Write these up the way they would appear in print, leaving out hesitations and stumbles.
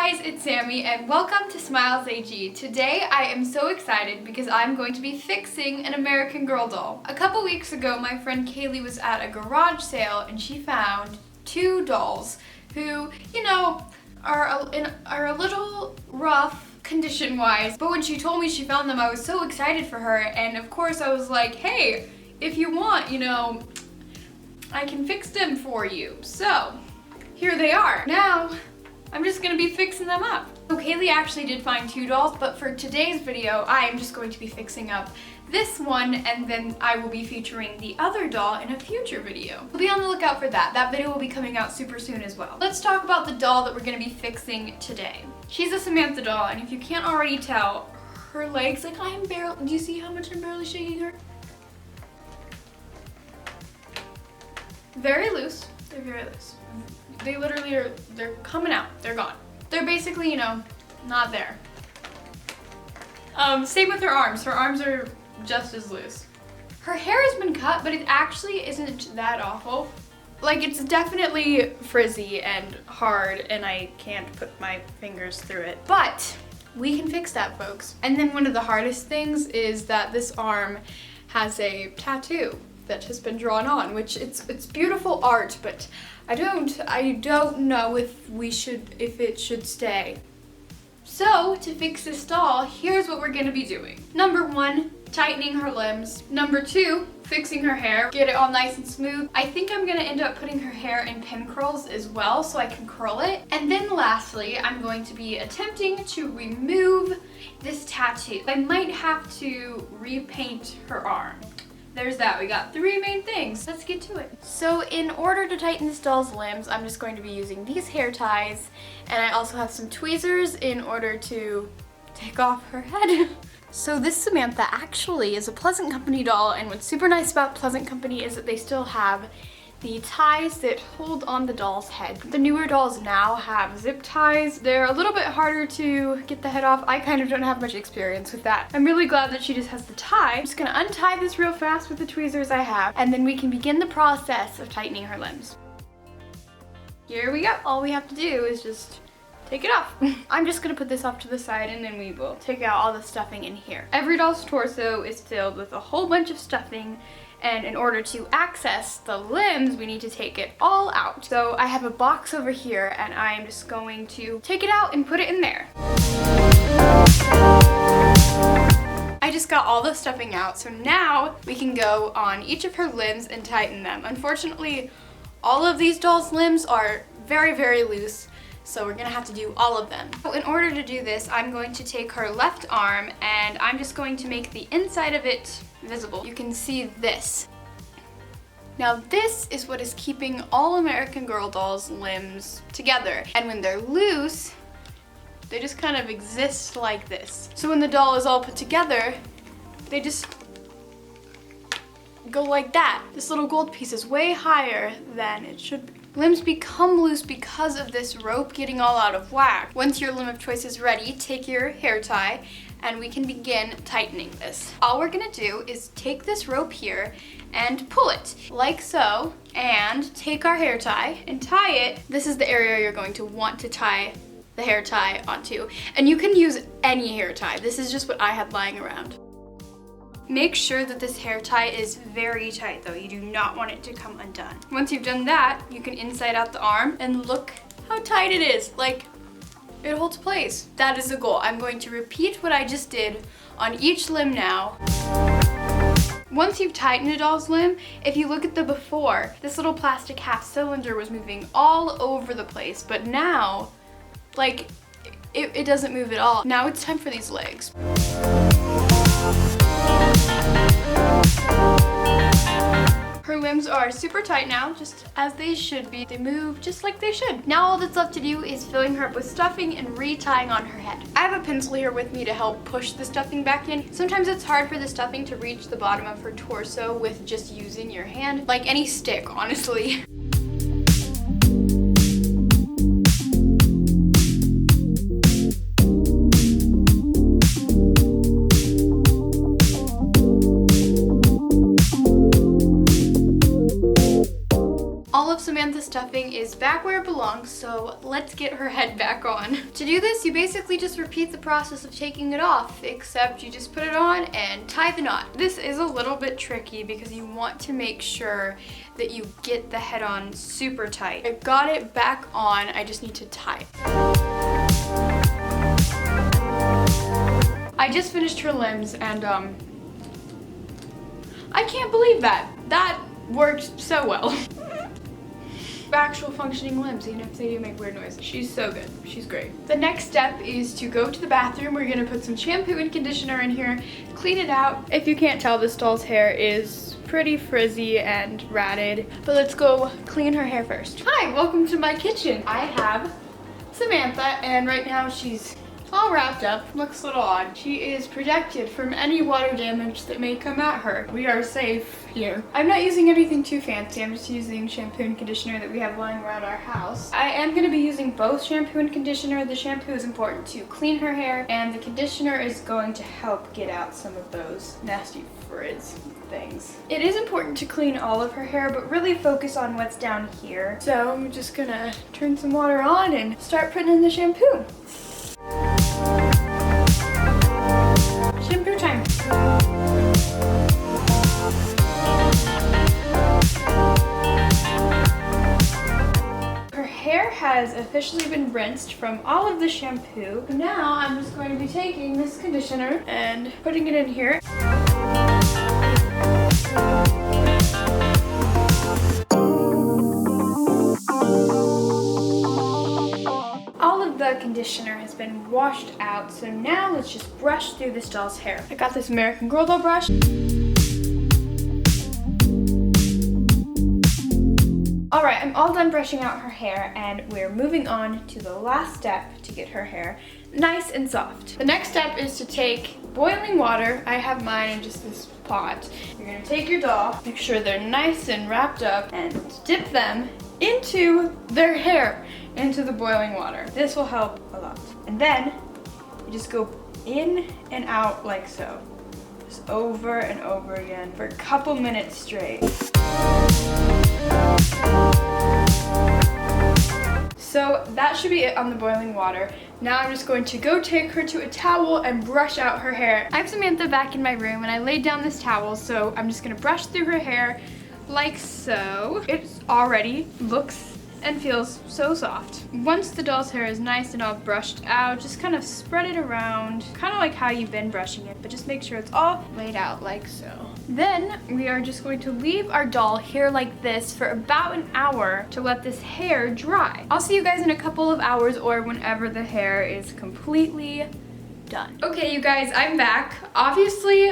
guys, it's Sammy and welcome to Smiles AG. Today I am so excited because I'm going to be fixing an American Girl doll. A couple weeks ago my friend Kaylee was at a garage sale and she found two dolls who, you know, are a little rough condition-wise, but when she told me she found them I was so excited for her, and of course I was like, hey, if you want, you know, I can fix them for you. So here they are. Now I'm just gonna be fixing them up. So Kaylee actually did find two dolls, but for today's video, I am just going to be fixing up this one, and then I will be featuring the other doll in a future video. So be on the lookout for that. That video will be coming out super soon as well. Let's talk about the doll that we're gonna be fixing today. She's a Samantha doll, and if you can't already tell, her legs, like do you see how much I'm barely shaking her? Very loose. They're very loose. They literally they're coming out. They're gone. They're basically, you know, not there. Same with her arms. Her arms are just as loose. Her hair has been cut, but it actually isn't that awful. Like, it's definitely frizzy and hard, and I can't put my fingers through it. But we can fix that, folks. And then one of the hardest things is that this arm has a tattoo that has been drawn on, which it's beautiful art, but I don't know if it should stay. So to fix this doll, here's what we're gonna be doing. Number one, tightening her limbs. Number two, fixing her hair, get it all nice and smooth. I think I'm gonna end up putting her hair in pin curls as well so I can curl it. And then lastly, I'm going to be attempting to remove this tattoo. I might have to repaint her arm. There's that. We got three main things. Let's get to it. So in order to tighten this doll's limbs, I'm just going to be using these hair ties, and I also have some tweezers in order to take off her head. So this Samantha actually is a Pleasant Company doll, and what's super nice about Pleasant Company is that they still have the ties that hold on the doll's head. The newer dolls now have zip ties. They're a little bit harder to get the head off. I kind of don't have much experience with that. I'm really glad that she just has the tie. I'm just gonna untie this real fast with the tweezers I have, and then we can begin the process of tightening her limbs. Here we go. All we have to do is just take it off. I'm just gonna put this off to the side, and then we will take out all the stuffing in here. Every doll's torso is filled with a whole bunch of stuffing, and in order to access the limbs, we need to take it all out. So I have a box over here, and I'm just going to take it out and put it in there. I just got all the stuffing out, so now we can go on each of her limbs and tighten them. Unfortunately, all of these dolls' limbs are very, very loose, so we're gonna have to do all of them. So in order to do this, I'm going to take her left arm, and I'm just going to make the inside of it visible. You can see this. Now this is what is keeping all American Girl dolls' limbs together. And when they're loose, they just kind of exist like this. So when the doll is all put together, they just go like that. This little gold piece is way higher than it should be. Limbs become loose because of this rope getting all out of whack. Once your limb of choice is ready, take your hair tie and we can begin tightening this. All we're gonna do is take this rope here and pull it like so, and take our hair tie and tie it. This is the area you're going to want to tie the hair tie onto. And you can use any hair tie. This is just what I had lying around. Make sure that this hair tie is very tight though. You do not want it to come undone. Once you've done that, you can inside out the arm and look how tight it is. Like, it holds place. That is the goal. I'm going to repeat what I just did on each limb now. Once you've tightened a doll's limb, if you look at the before, this little plastic half cylinder was moving all over the place, but now, like, it doesn't move at all. Now it's time for these legs. Her limbs are super tight now, just as they should be. They move just like they should. Now all that's left to do is filling her up with stuffing and re-tying on her head. I have a pencil here with me to help push the stuffing back in. Sometimes it's hard for the stuffing to reach the bottom of her torso with just using your hand. Like any stick, honestly. Samantha's stuffing is back where it belongs, so let's get her head back on. To do this, you basically just repeat the process of taking it off, except you just put it on and tie the knot. This is a little bit tricky because you want to make sure that you get the head on super tight. I've got it back on, I just need to tie it. I just finished her limbs and I can't believe that. That worked so well. Actual functioning limbs, even if they do make weird noises. She's so good. She's great. The next step is to go to the bathroom. We're gonna put some shampoo and conditioner in here, clean it out. If you can't tell, this doll's hair is pretty frizzy and ratted, but let's go clean her hair first. Hi, welcome to my kitchen. I have Samantha, and right now she's all wrapped up, looks a little odd. She is protected from any water damage that may come at her. We are safe here. I'm not using anything too fancy. I'm just using shampoo and conditioner that we have lying around our house. I am going to be using both shampoo and conditioner. The shampoo is important to clean her hair, and the conditioner is going to help get out some of those nasty frizz things. It is important to clean all of her hair, but really focus on what's down here. So I'm just gonna turn some water on and start putting in the shampoo. Shampoo time. Her hair has officially been rinsed from all of the shampoo. Now I'm just going to be taking this conditioner and putting it in here. The conditioner has been washed out, so now let's just brush through this doll's hair. I got this American Girl doll brush. Alright, I'm all done brushing out her hair, and we're moving on to the last step to get her hair nice and soft. The next step is to take boiling water. I have mine in just this pot. You're gonna take your doll, make sure they're nice and wrapped up, and dip them into their hair, into the boiling water. This will help a lot. And then you just go in and out like so. Just over and over again for a couple minutes straight. So that should be it on the boiling water. Now I'm just going to go take her to a towel and brush out her hair. I have Samantha back in my room and I laid down this towel, so I'm just gonna brush through her hair like so. It already looks and feels so soft. Once the doll's hair is nice and all brushed out, just kind of spread it around, kind of like how you've been brushing it, but just make sure it's all laid out like so. Then we are just going to leave our doll here like this for about an hour to let this hair dry. I'll see you guys in a couple of hours or whenever the hair is completely done. Okay, you guys, I'm back. Obviously,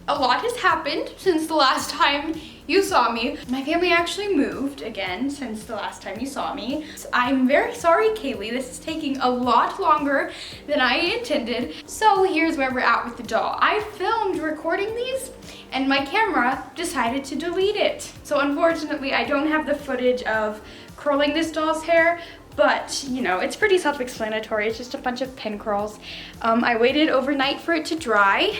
a lot has happened since the last time you saw me. My family actually moved again since the last time you saw me. So I'm very sorry, Kaylee. This is taking a lot longer than I intended. So here's where we're at with the doll. I filmed recording these and my camera decided to delete it. So unfortunately, I don't have the footage of curling this doll's hair, but you know, it's pretty self-explanatory. It's just a bunch of pin curls. I waited overnight for it to dry.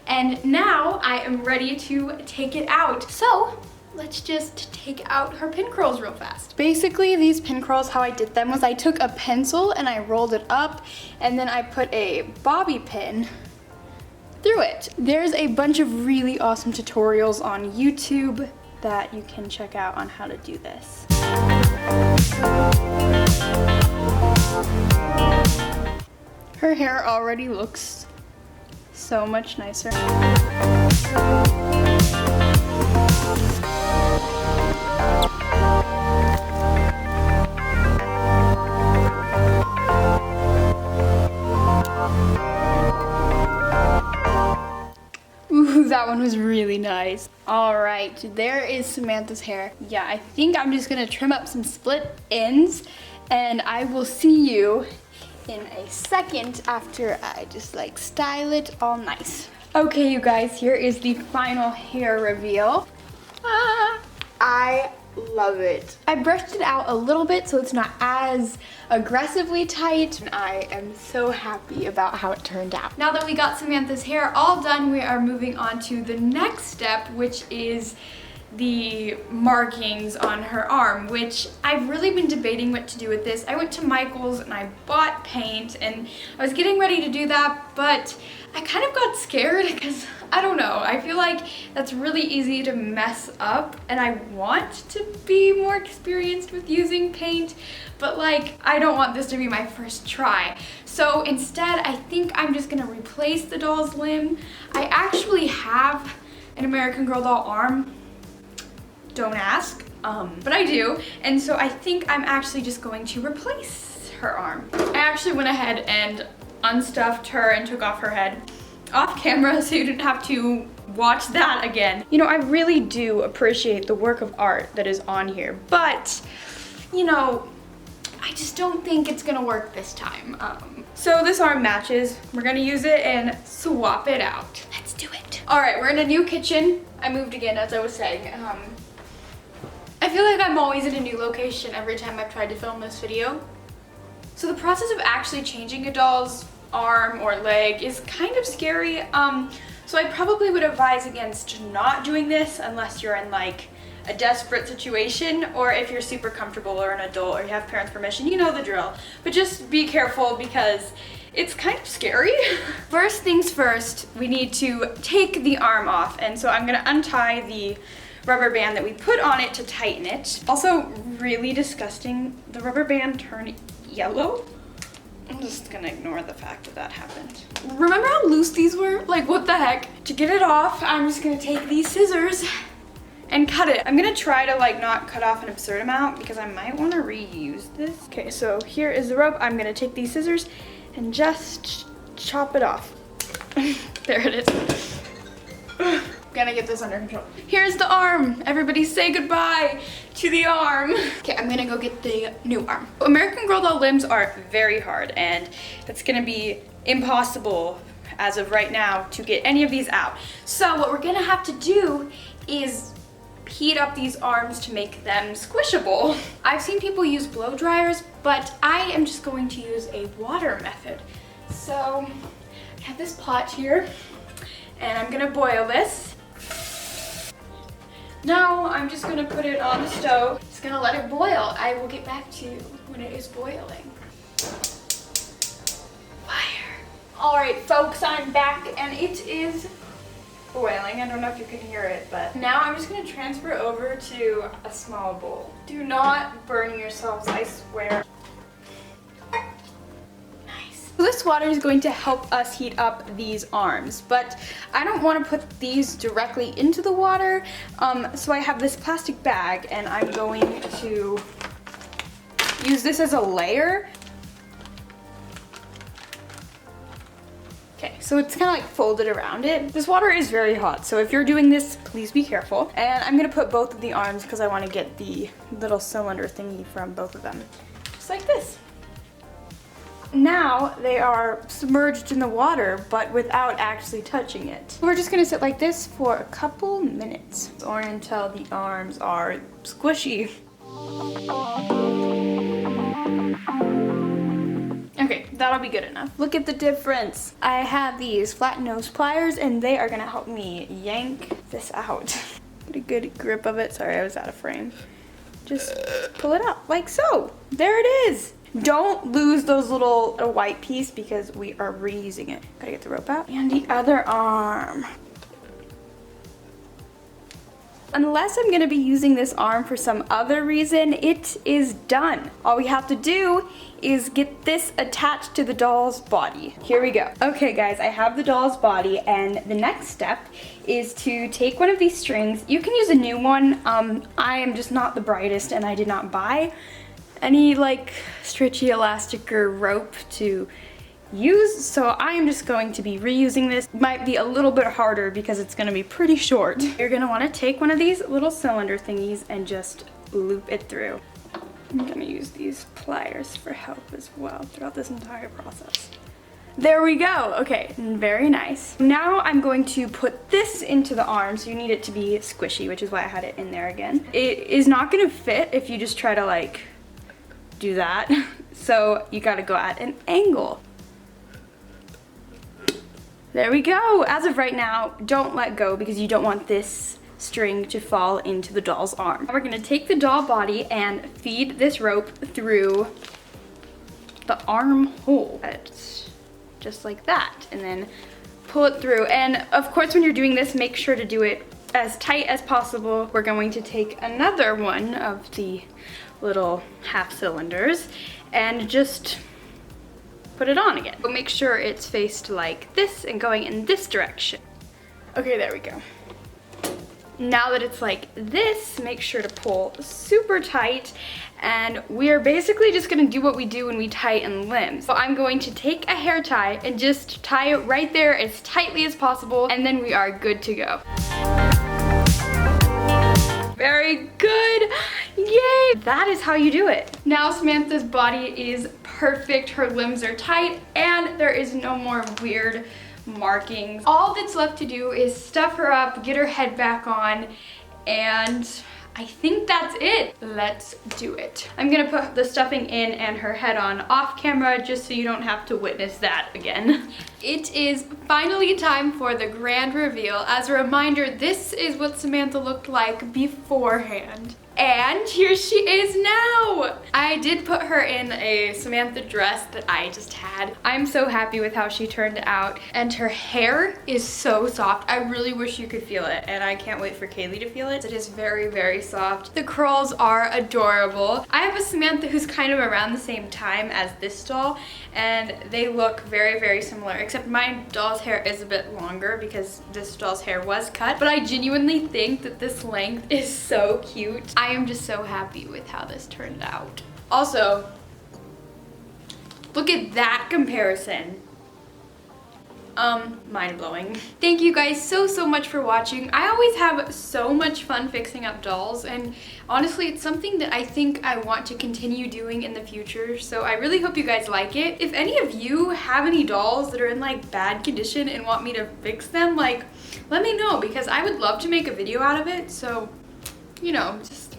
And now I am ready to take it out. So let's just take out her pin curls real fast. Basically, these pin curls, how I did them was I took a pencil and I rolled it up, and then I put a bobby pin through it. There's a bunch of really awesome tutorials on YouTube that you can check out on how to do this. Her hair already looks so much nicer. Ooh, that one was really nice. All right, there is Samantha's hair. Yeah, I think I'm just gonna trim up some split ends, and I will see you in a second after I just like style it all nice. Okay, you guys, here is the final hair reveal. I love it. I brushed it out a little bit so it's not as aggressively tight, and I am so happy about how it turned out. Now that we got Samantha's hair all done, we are moving on to the next step, which is the markings on her arm, which I've really been debating what to do with this. I went to Michael's and I bought paint and I was getting ready to do that, but I kind of got scared because I don't know, I feel like that's really easy to mess up and I want to be more experienced with using paint, but like I don't want this to be my first try. So instead I think I'm just gonna replace the doll's limb. I actually have an American Girl doll arm. Don't ask, but I do. And so I think I'm actually just going to replace her arm. I actually went ahead and unstuffed her and took off her head off camera so you didn't have to watch that again. You know, I really do appreciate the work of art that is on here, but you know, I just don't think it's gonna work this time. So this arm matches. We're gonna use it and swap it out. Let's do it. All right, we're in a new kitchen. I moved again, as I was saying. I feel like I'm always in a new location every time I've tried to film this video. So the process of actually changing a doll's arm or leg is kind of scary. So I probably would advise against not doing this unless you're in like a desperate situation, or if you're super comfortable or an adult or you have parents' permission, you know the drill. But just be careful because it's kind of scary. First things first, we need to take the arm off, and so I'm gonna untie the rubber band that we put on it to tighten it. Also really disgusting, the rubber band turned yellow. I'm just gonna ignore the fact that that happened. Remember how loose these were? Like what the heck? To get it off, I'm just gonna take these scissors and cut it. I'm gonna try to like not cut off an absurd amount because I might wanna reuse this. Okay, so here is the rope. I'm gonna take these scissors and just chop it off. There it is. Gonna get this under control. Here's the arm. Everybody say goodbye to the arm. Okay, I'm gonna go get the new arm. American Girl doll limbs are very hard and it's gonna be impossible as of right now to get any of these out. So what we're gonna have to do is heat up these arms to make them squishable. I've seen people use blow dryers, but I am just going to use a water method. So I have this pot here and I'm gonna boil this. Now I'm just gonna put it on the stove. Just gonna let it boil. I will get back to you when it is boiling. Fire. All right, folks, I'm back and it is boiling. I don't know if you can hear it, but now I'm just gonna transfer over to a small bowl. Do not burn yourselves, I swear. So this water is going to help us heat up these arms, but I don't want to put these directly into the water, so I have this plastic bag and I'm going to use this as a layer. Okay, so it's kind of like folded around it. This water is very hot, so if you're doing this, please be careful. And I'm gonna put both of the arms because I want to get the little cylinder thingy from both of them, just like this. Now they are submerged in the water, but without actually touching it. We're just gonna sit like this for a couple minutes or until the arms are squishy. Okay, that'll be good enough. Look at the difference. I have these flat nose pliers and they are gonna help me yank this out. Get a good grip of it. Sorry, I was out of frame. Just pull it out like so. There it is. Don't lose those little white piece because we are reusing it. Gotta get the rope out. And the other arm. Unless I'm gonna be using this arm for some other reason, it is done. All we have to do is get this attached to the doll's body. Here we go. Okay guys, I have the doll's body and the next step is to take one of these strings. You can use a new one. I am just not the brightest and I did not buy any like stretchy elastic or rope to use, so I am just going to be reusing this. Might be a little bit harder because it's gonna be pretty short. You're gonna wanna take one of these little cylinder thingies and just loop it through. I'm gonna use these pliers for help as well throughout this entire process. There we go. Okay, very nice. Now I'm going to put this into the arm, so you need it to be squishy, which is why I had it in there again. It is not gonna fit if you just try to like do that, so you gotta go at an angle. There we go. As of right now, don't let go because you don't want this string to fall into the doll's arm. We're gonna take the doll body and feed this rope through the armhole, just like that, and then pull it through. And of course, when you're doing this, make sure to do it as tight as possible. We're going to take another one of the little half cylinders and just put it on again. But make sure it's faced like this and going in this direction. Okay, there we go. Now that it's like this, make sure to pull super tight, and we are basically just gonna do what we do when we tighten limbs. So I'm going to take a hair tie and just tie it right there as tightly as possible, and then we are good to go. Very good, yay! That is how you do it. Now Samantha's body is perfect, her limbs are tight, and there is no more weird markings. All that's left to do is stuff her up, get her head back on, and I think that's it. Let's do it. I'm gonna put the stuffing in and her head on off camera just so you don't have to witness that again. It is finally time for the grand reveal. As a reminder, this is what Samantha looked like beforehand. And here she is now. I did put her in a Samantha dress that I just had. I'm so happy with how she turned out. And her hair is so soft. I really wish you could feel it. And I can't wait for Kaylee to feel it. It is very, very soft. The curls are adorable. I have a Samantha who's kind of around the same time as this doll. And they look very, very similar. Except my doll's hair is a bit longer because this doll's hair was cut. But I genuinely think that this length is so cute. I am just so happy with how this turned out. Also, look at that comparison. Mind-blowing. Thank you guys so much for watching. I always have so much fun fixing up dolls, and honestly, it's something that I think I want to continue doing in the future, so I really hope you guys like it. If any of you have any dolls that are in like bad condition and want me to fix them, like, let me know, because I would love to make a video out of it, so, you know, just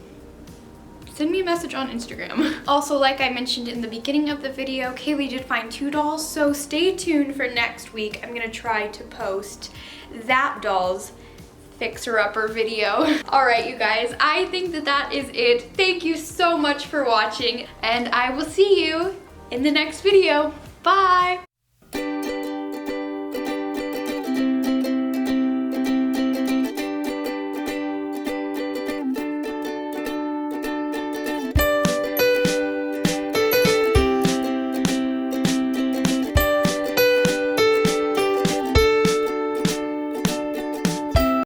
send me a message on Instagram. Also, like I mentioned in the beginning of the video, Kaylee did find 2 dolls, so stay tuned for next week. I'm gonna try to post that doll's fixer-upper video. All right, you guys, I think that that is it. Thank you so much for watching, and I will see you in the next video. Bye!